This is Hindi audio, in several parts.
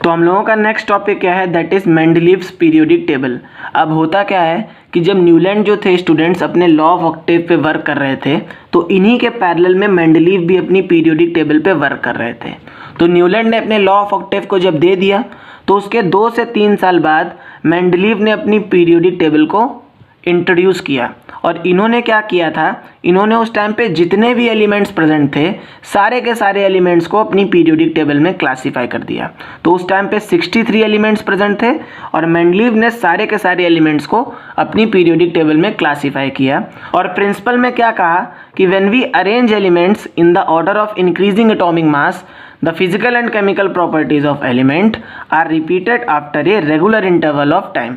तो हम लोगों का नेक्स्ट टॉपिक क्या है, that is Mendeleev's periodic table. अब होता क्या है कि जब न्यूलैंड जो थे स्टूडेंट्स अपने लॉ ऑफ ऑक्टेव पे वर्क कर रहे थे, तो इन्हीं के पैरेलल में मेंडलीव भी अपनी पीरियोडिक टेबल पे वर्क कर रहे थे। तो न्यूलैंड ने अपने लॉ ऑफ ऑक्टेव को जब दे दिया, तो उसके 2 से 3 साल बाद मेंडलीव ने अपनी पीरियोडिक टेबल को इंट्रोड्यूस किया। और इन्होंने क्या किया था, इन्होंने उस टाइम पे जितने भी एलिमेंट्स प्रेजेंट थे, सारे के सारे एलिमेंट्स को अपनी पीरियोडिक टेबल में क्लासीफाई कर दिया। तो उस टाइम पे 63 एलिमेंट्स प्रेजेंट थे और मेंडलीव ने सारे के सारे एलिमेंट्स को अपनी पीरियोडिक टेबल में क्लासीफाई किया। और प्रिंसिपल में क्या कहा कि when we arrange elements in the order of increasing atomic mass, the physical and chemical properties of element are repeated after a regular interval of time.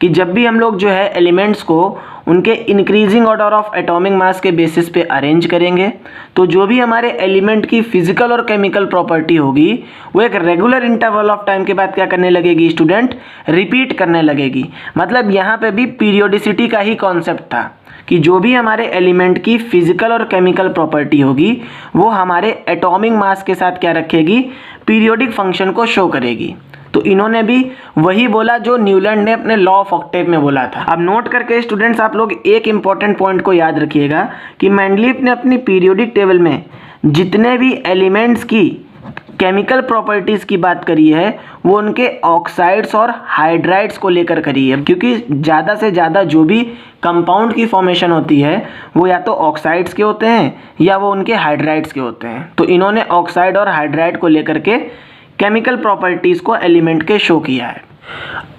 कि जब भी हम लोग जो है एलिमेंट्स को उनके increasing order of atomic mass के बेसिस पे अरेंज करेंगे, तो जो भी हमारे एलिमेंट की फिजिकल और केमिकल प्रॉपर्टी होगी वो एक रेगुलर इंटरवल ऑफ टाइम के बाद क्या करने लगेगी स्टूडेंट, रिपीट करने लगेगी। मतलब यहाँ पे भी पीरियोडिसिटी का ही कॉन्सेप्ट था कि जो भी हमारे एलिमेंट की फिजिकल और केमिकल प्रॉपर्टी होगी वो हमारे एटॉमिक मास के साथ क्या रखेगी, पीरियोडिक फंक्शन को शो करेगी। तो इन्होंने भी वही बोला जो न्यूलैंड ने अपने लॉ ऑफ ऑक्टेव में बोला था। अब नोट करके स्टूडेंट्स आप लोग एक इंपॉर्टेंट पॉइंट को याद रखिएगा कि मेंडलीव ने अपनी पीरियोडिक टेबल में जितने भी एलिमेंट्स की केमिकल प्रॉपर्टीज़ की बात करी है वो उनके ऑक्साइड्स और हाइड्राइड्स को लेकर करी है, क्योंकि ज़्यादा से ज़्यादा जो भी कंपाउंड की फॉर्मेशन होती है वो या तो ऑक्साइड्स के होते हैं या वो उनके हाइड्राइड्स के होते हैं। तो इन्होंने ऑक्साइड और हाइड्राइड को लेकर के केमिकल प्रॉपर्टीज़ को एलिमेंट के शो किया है।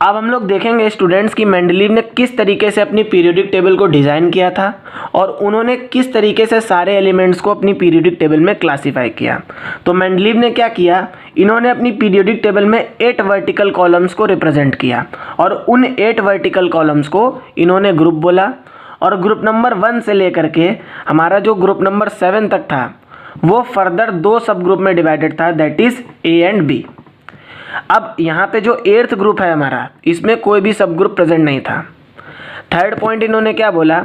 अब हम लोग देखेंगे स्टूडेंट्स कि मेंडलीव ने किस तरीके से अपनी पीरियोडिक टेबल को डिज़ाइन किया था और उन्होंने किस तरीके से सारे एलिमेंट्स को अपनी पीरियोडिक टेबल में क्लासीफाई किया। तो मेंडलीव ने क्या किया, इन्होंने अपनी पीरियोडिक टेबल में 8 वर्टिकल कॉलम्स को रिप्रेजेंट किया और उन 8 वर्टिकल कॉलम्स को इन्होंने ग्रुप बोला। और ग्रुप नंबर 1 से लेकर के हमारा जो ग्रुप नंबर 7 तक था वो फर्दर 2 सब ग्रुप में डिवाइडेड था, that is A and B. अब यहाँ पे जो 8th ग्रुप है हमारा, इसमें कोई भी सब ग्रुप प्रेजेंट नहीं था। थर्ड पॉइंट इन्होंने क्या बोला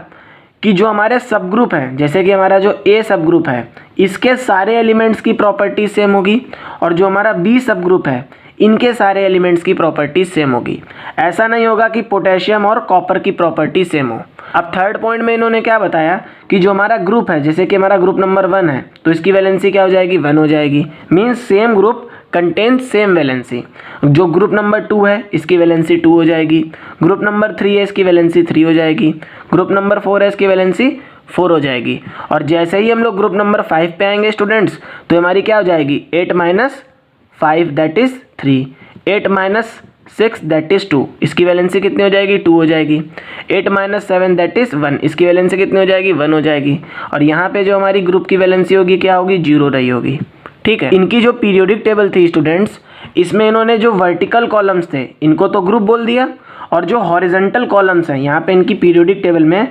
कि जो हमारे सब ग्रुप हैं, जैसे कि हमारा जो ए सब ग्रुप है इसके सारे एलिमेंट्स की प्रॉपर्टी सेम होगी और जो हमारा बी सब ग्रुप है इनके सारे एलिमेंट्स की प्रॉपर्टी सेम होगी। ऐसा नहीं होगा कि पोटेशियम और कॉपर की प्रॉपर्टी सेम हो। अब थर्ड पॉइंट में इन्होंने क्या बताया कि जो हमारा ग्रुप है, जैसे कि हमारा ग्रुप नंबर 1 है तो इसकी वैलेंसी क्या हो जाएगी, 1 हो जाएगी। Means same group contains same valency. जो ग्रुप नंबर 2 है इसकी वैलेंसी 2 हो जाएगी। ग्रुप नंबर 3 है इसकी वैलेंसी 3 हो जाएगी। ग्रुप नंबर 4 है इसकी वैलेंसी 4 हो जाएगी। और जैसे ही हम लोग ग्रुप नंबर 5 पे आएंगे स्टूडेंट्स, तो हमारी क्या हो जाएगी, 8 - 5 दैट इज 3, 8 - 6 दैट इज 2, इसकी वैलेंसी कितनी हो जाएगी, 2 हो जाएगी। 8 - 7 दैट इज 1, इसकी वैलेंसी कितनी हो जाएगी, 1 हो जाएगी। और यहाँ पे जो हमारी ग्रुप की वैलेंसी होगी क्या होगी, 0 रही होगी। ठीक है, इनकी जो पीरियोडिक टेबल थी स्टूडेंट्स, इसमें इन्होंने जो वर्टिकल कॉलम्स थे इनको तो ग्रुप बोल दिया और जो हॉरिजॉन्टल कॉलम्स हैं, यहाँ पे इनकी पीरियोडिक टेबल में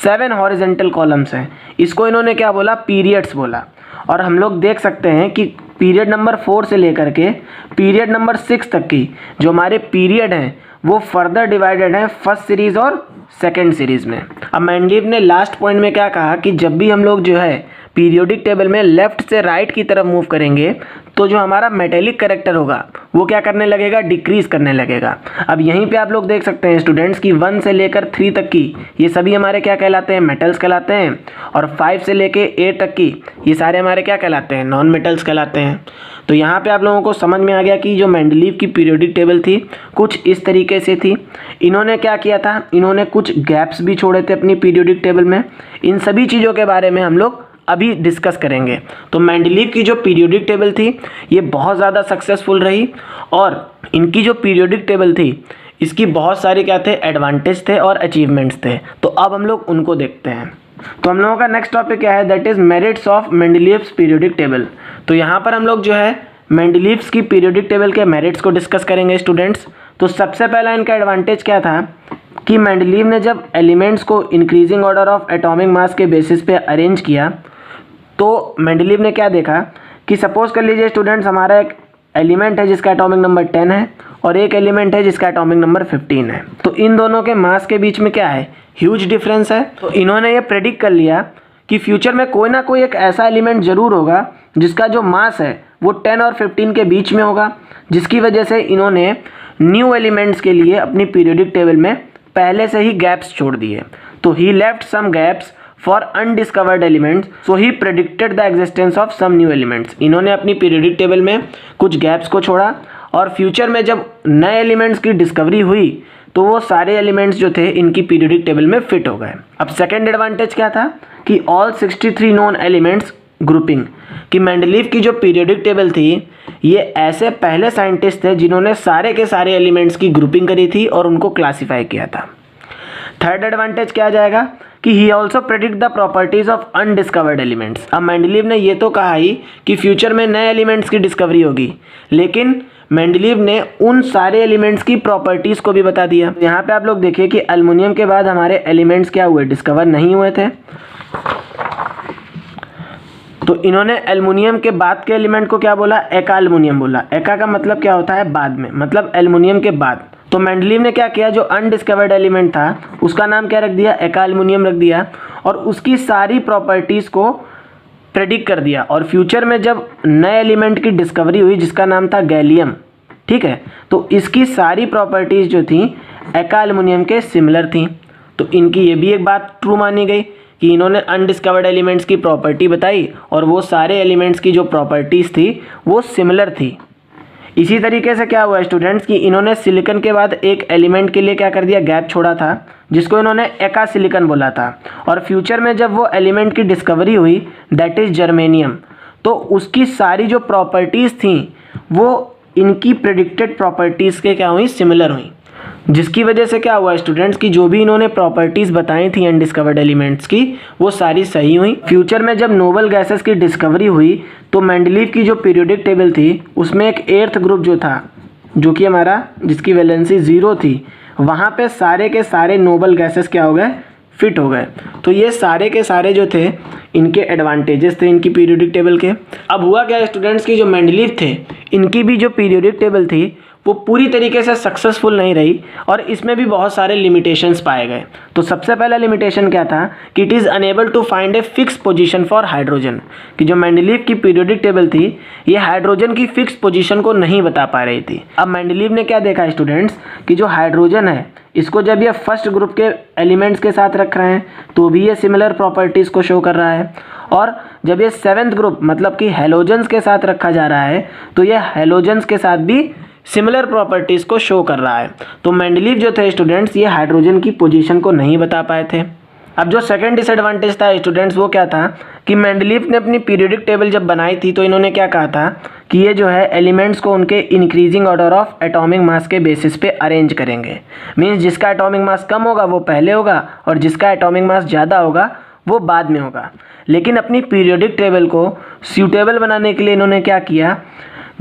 7 हॉरिजॉन्टल कॉलम्स हैं, इसको इन्होंने क्या बोला, पीरियड्स बोला। और हम लोग देख सकते हैं कि पीरियड नंबर 4 से लेकर के पीरियड नंबर 6 तक की जो हमारे पीरियड हैं वो फर्दर डिवाइडेड हैं फर्स्ट सीरीज़ और सेकेंड सीरीज़ में। अब मेंडलीव ने लास्ट पॉइंट में क्या कहा कि जब भी हम लोग जो है पीरियोडिक टेबल में लेफ्ट से राइट की तरफ मूव करेंगे तो जो हमारा मेटेलिक कैरेक्टर होगा वो क्या करने लगेगा, डिक्रीज करने लगेगा। अब यहीं पे आप लोग देख सकते हैं स्टूडेंट्स कि 1 से लेकर 3 तक की ये सभी हमारे क्या कहलाते हैं, मेटल्स कहलाते हैं। और 5 से लेके 8 तक की ये सारे हमारे क्या कहलाते हैं, नॉन मेटल्स कहलाते हैं। तो यहाँ पे आप लोगों को समझ में आ गया कि जो मेंडलीव की पीरियोडिक टेबल थी कुछ इस तरीके से थी। इन्होंने क्या किया था, इन्होंने कुछ गैप्स भी छोड़े थे अपनी पीरियोडिक टेबल में। इन सभी चीज़ों के बारे में हम लोग अभी डिस्कस करेंगे। तो मेंडलीव की जो पीरियोडिक टेबल थी ये बहुत ज़्यादा सक्सेसफुल रही और इनकी जो पीरियोडिक टेबल थी इसकी बहुत सारे क्या थे, एडवांटेज थे और अचीवमेंट्स थे। तो अब हम लोग उनको देखते हैं। तो हम लोगों का नेक्स्ट टॉपिक क्या है, that is merits of Mendeleev's periodic table. तो यहाँ पर हम लोग जो है मेंडलीव्स की पीरियोडिक टेबल के मेरिट्स को डिस्कस करेंगे स्टूडेंट्स। तो सबसे पहला इनका एडवांटेज क्या था कि मेंडलीव ने जब एलिमेंट्स को increasing order of atomic mass के बेसिस पे अरेंज किया तो मेंडलीव ने क्या देखा कि सपोज कर लीजिए स्टूडेंट्स, हमारा एक एलिमेंट है जिसका एटॉमिक नंबर 10 है और एक एलिमेंट है जिसका एटॉमिक नंबर 15 है। तो इन दोनों के मास के बीच में क्या है, ह्यूज डिफरेंस है। तो इन्होंने ये प्रेडिक्ट कर लिया कि फ्यूचर में कोई ना कोई एक ऐसा एलिमेंट ज़रूर होगा जिसका जो मास है वो 10 और 15 के बीच में होगा, जिसकी वजह से इन्होंने न्यू एलिमेंट्स के लिए अपनी पीरियोडिक टेबल में पहले से ही गैप्स छोड़ दिए। तो he left some gaps for undiscovered elements, so he predicted the existence of some new elements. इन्होंने अपनी पीरियोडिक टेबल में कुछ गैप्स को छोड़ा और फ्यूचर में जब नए एलिमेंट्स की डिस्कवरी हुई तो वो सारे एलिमेंट्स जो थे इनकी पीरियोडिक टेबल में फिट हो गए। अब सेकेंड एडवांटेज क्या था कि ऑल 63 नोन एलिमेंट्स ग्रुपिंग, कि मेंडलीव की जो पीरियोडिक टेबल थी ये ऐसे पहले साइंटिस्ट थे जिन्होंने सारे के सारे एलिमेंट्स की ग्रुपिंग करी थी और उनको क्लासीफाई किया था। थर्ड एडवांटेज क्या आ जाएगा कि he also predict the properties of undiscovered elements. अब मेंडलीव ने ये तो कहा ही कि फ्यूचर में नए एलिमेंट्स की डिस्कवरी होगी, लेकिन मेंडलीव ने उन सारे एलिमेंट्स की प्रॉपर्टीज को भी बता दिया। यहाँ पे आप लोग देखिए कि एल्युमिनियम के बाद हमारे एलिमेंट्स क्या हुए, डिस्कवर नहीं हुए थे। तो इन्होंने एल्युमिनियम के बाद के एलिमेंट को क्या बोला, एका एल्युमिनियम बोला। एका का मतलब क्या होता है, बाद में, मतलब एल्युमिनियम के बाद। तो मेंडलीव ने क्या किया, जो अनडिस्कवर्ड एलिमेंट था उसका नाम क्या रख दिया, एका एल्युमिनियम रख दिया और उसकी सारी प्रॉपर्टीज को प्रेडिक्ट कर दिया। और फ्यूचर में जब नए एलिमेंट की डिस्कवरी हुई जिसका नाम था गैलियम, ठीक है, तो इसकी सारी प्रॉपर्टीज जो थी एका एल्युमिनियम के सिमिलर थी। तो इनकी ये भी एक बात ट्रू मानी गई कि इन्होंने अनडिस्कवर्ड एलिमेंट्स की प्रॉपर्टी बताई और वो सारे एलिमेंट्स की जो प्रॉपर्टीज़ थी वो सिमिलर थी। इसी तरीके से क्या हुआ स्टूडेंट्स कि इन्होंने सिलिकॉन के बाद एक एलिमेंट के लिए क्या कर दिया, गैप छोड़ा था जिसको इन्होंने एका सिलिकॉन बोला था। और फ्यूचर में जब वो एलिमेंट की डिस्कवरी हुई दैट इज़ जर्मेनियम, तो उसकी सारी जो प्रॉपर्टीज़ थी वो इनकी प्रेडिक्टेड प्रॉपर्टीज़ के क्या हुई, सिमिलर हुई। जिसकी वजह से क्या हुआ स्टूडेंट्स कि जो भी इन्होंने प्रॉपर्टीज़ बताई थी अनडिस्कवर्ड एलिमेंट्स की वो सारी सही हुई। फ्यूचर में जब नोबल गैसेस की डिस्कवरी हुई तो मेंडलीव की जो पीरियोडिक टेबल थी उसमें एक एर्थ ग्रुप जो था, जो कि हमारा जिसकी वैलेंसी 0 थी, वहाँ पे सारे के सारे नोबल गैसेस क्या हो गए, फिट हो गए। तो ये सारे के सारे जो थे इनके एडवांटेजेस थे इनकी पीरियोडिक टेबल के। अब हुआ क्या स्टूडेंट्स की जो मेंडलीव थे इनकी भी जो पीरियोडिक टेबल थी वो पूरी तरीके से सक्सेसफुल नहीं रही और इसमें भी बहुत सारे लिमिटेशंस पाए गए। तो सबसे पहला लिमिटेशन क्या था कि it is unable to find a fix position for hydrogen, कि जो मेंडलीव की पीरियोडिक टेबल थी ये हाइड्रोजन की फिक्स पोजीशन को नहीं बता पा रही थी। अब मेंडलीव ने क्या देखा स्टूडेंट्स कि जो हाइड्रोजन है इसको जब ये फर्स्ट ग्रुप के एलिमेंट्स के साथ रख रहे हैं तो भी ये सिमिलर प्रॉपर्टीज़ को शो कर रहा है, और जब ये सेवेंथ ग्रुप मतलब कि हेलोजन्स के साथ रखा जा रहा है तो ये हेलोजन्स के साथ भी सिमिलर प्रॉपर्टीज़ को शो कर रहा है। तो मेंडलीव जो थे स्टूडेंट्स ये हाइड्रोजन की पोजीशन को नहीं बता पाए थे। अब जो सेकंड डिसएडवांटेज था स्टूडेंट्स वो क्या था कि मेंडलीव ने अपनी पीरियोडिक टेबल जब बनाई थी तो इन्होंने क्या कहा था कि ये जो है एलिमेंट्स को उनके increasing order of atomic mass के बेसिस पे अरेंज करेंगे। मीन्स जिसका एटॉमिक मास कम होगा वो पहले होगा और जिसका एटॉमिक मास ज़्यादा होगा वो बाद में होगा। लेकिन अपनी पीरियोडिक टेबल को सूटेबल बनाने के लिए इन्होंने क्या किया,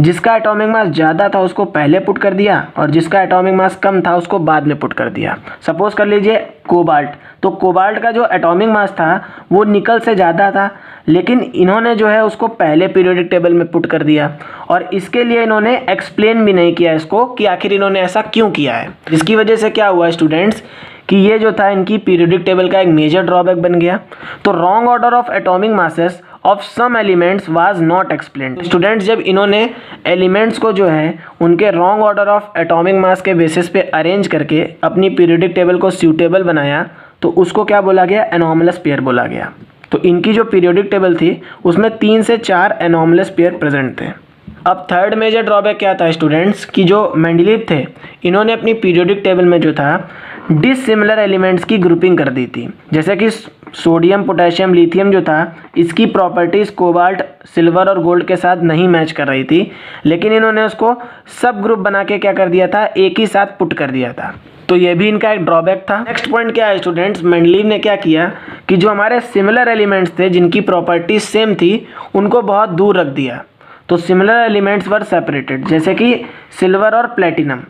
जिसका एटॉमिक मास ज़्यादा था उसको पहले पुट कर दिया और जिसका एटॉमिक मास कम था उसको बाद में पुट कर दिया। सपोज कर लीजिए कोबाल्ट, तो कोबाल्ट का जो एटॉमिक मास था वो निकल से ज़्यादा था, लेकिन इन्होंने जो है उसको पहले पीरियोडिक टेबल में पुट कर दिया और इसके लिए इन्होंने एक्सप्लेन भी नहीं किया इसको कि आखिर इन्होंने ऐसा क्यों किया है। जिसकी वजह से क्या हुआ स्टूडेंट्स कि ये जो था इनकी पीरियोडिक टेबल का एक मेजर ड्रॉबैक बन गया। तो wrong order of atomic masses of some elements was not explained. Students जब इन्होंने एलिमेंट्स को जो है उनके wrong order of atomic mass के बेसिस पे अरेंज करके अपनी पीरियोडिक टेबल को सूटेबल बनाया तो उसको क्या बोला गया, एनॉमलस पेयर बोला गया। तो इनकी जो पीरियोडिक टेबल थी उसमें 3 से 4 एनॉमलस पेयर प्रेजेंट थे। अब थर्ड मेजर ड्रॉबैक क्या था स्टूडेंट्स कि जो मेंडलीव थे इन्होंने अपनी पीरियोडिक टेबल में जो था डिसिमिलर एलिमेंट्स की ग्रुपिंग कर दी थी। जैसे कि सोडियम, पोटेशियम, लिथियम जो था इसकी प्रॉपर्टीज़ कोबाल्ट, सिल्वर और गोल्ड के साथ नहीं मैच कर रही थी, लेकिन इन्होंने उसको सब ग्रुप बना के क्या कर दिया था, एक ही साथ पुट कर दिया था। तो ये भी इनका एक ड्रॉबैक था। नेक्स्ट पॉइंट क्या है स्टूडेंट्स, मेंडलीव ने क्या किया कि जो हमारे सिमिलर एलिमेंट्स थे जिनकी प्रॉपर्टीज सेम थी उनको बहुत दूर रख दिया। तो सिमिलर एलिमेंट्स वर सेपरेटेड, जैसे कि सिल्वर और प्लेटिनम।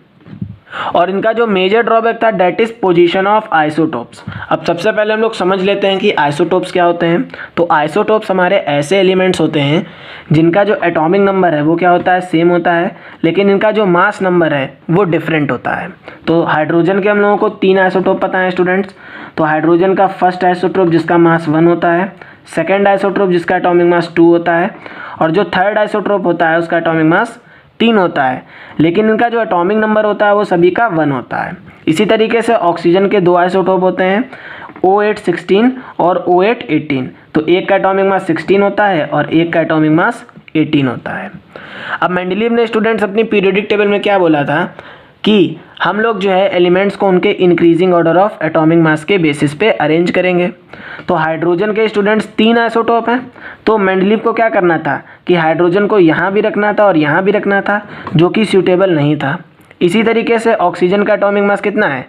और इनका जो मेजर ड्रॉबैक था that is position of isotopes. अब सबसे पहले हम लोग समझ लेते हैं कि आइसोटोप्स क्या होते हैं। तो आइसोटोप्स हमारे ऐसे एलिमेंट्स होते हैं जिनका जो एटॉमिक नंबर है वो क्या होता है, सेम होता है, लेकिन इनका जो मास नंबर है वो डिफरेंट होता है। तो हाइड्रोजन के हम लोगों को 3 आइसोटोप पता है स्टूडेंट्स। तो हाइड्रोजन का फर्स्ट आइसोटोप जिसका मास 1 होता है, सेकेंड आइसोटोप जिसका एटॉमिक मास 2 होता है, और जो थर्ड आइसोटोप होता है उसका एटॉमिक मास 3 होता है, लेकिन इनका जो एटॉमिक नंबर होता है वो सभी का 1 होता है। इसी तरीके से ऑक्सीजन के 2 आइसोटोप होते हैं, O8-16 और O8-18। तो एक का एटॉमिक मास 16 होता है और एक का एटॉमिक मास 18 होता है। अब मेंडलीव ने स्टूडेंट्स अपनी पीरियोडिक टेबल में क्या बोला था कि हम लोग जो है एलिमेंट्स को उनके increasing order of atomic mass के बेसिस पे अरेंज करेंगे। तो हाइड्रोजन के स्टूडेंट्स 3 आइसोटोप हैं, तो मेंडलीव को क्या करना था कि हाइड्रोजन को यहाँ भी रखना था और यहाँ भी रखना था, जो कि सूटेबल नहीं था। इसी तरीके से ऑक्सीजन का एटॉमिक मास कितना है,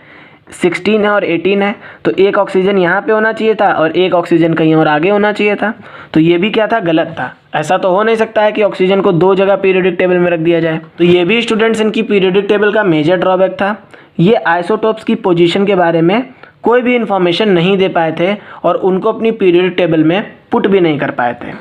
16 है और 18 है, तो एक ऑक्सीजन यहाँ पे होना चाहिए था और एक ऑक्सीजन कहीं और आगे होना चाहिए था। तो ये भी क्या था, गलत था। ऐसा तो हो नहीं सकता है कि ऑक्सीजन को 2 जगह पीरियोडिक टेबल में रख दिया जाए। तो ये भी स्टूडेंट्स इनकी पीरियोडिक टेबल का मेजर ड्रॉबैक था। ये आइसोटोप्स की पोजीशन के बारे में कोई भी इंफॉर्मेशन नहीं दे पाए थे और उनको अपनी पीरियोडिक टेबल में पुट भी नहीं कर पाए थे।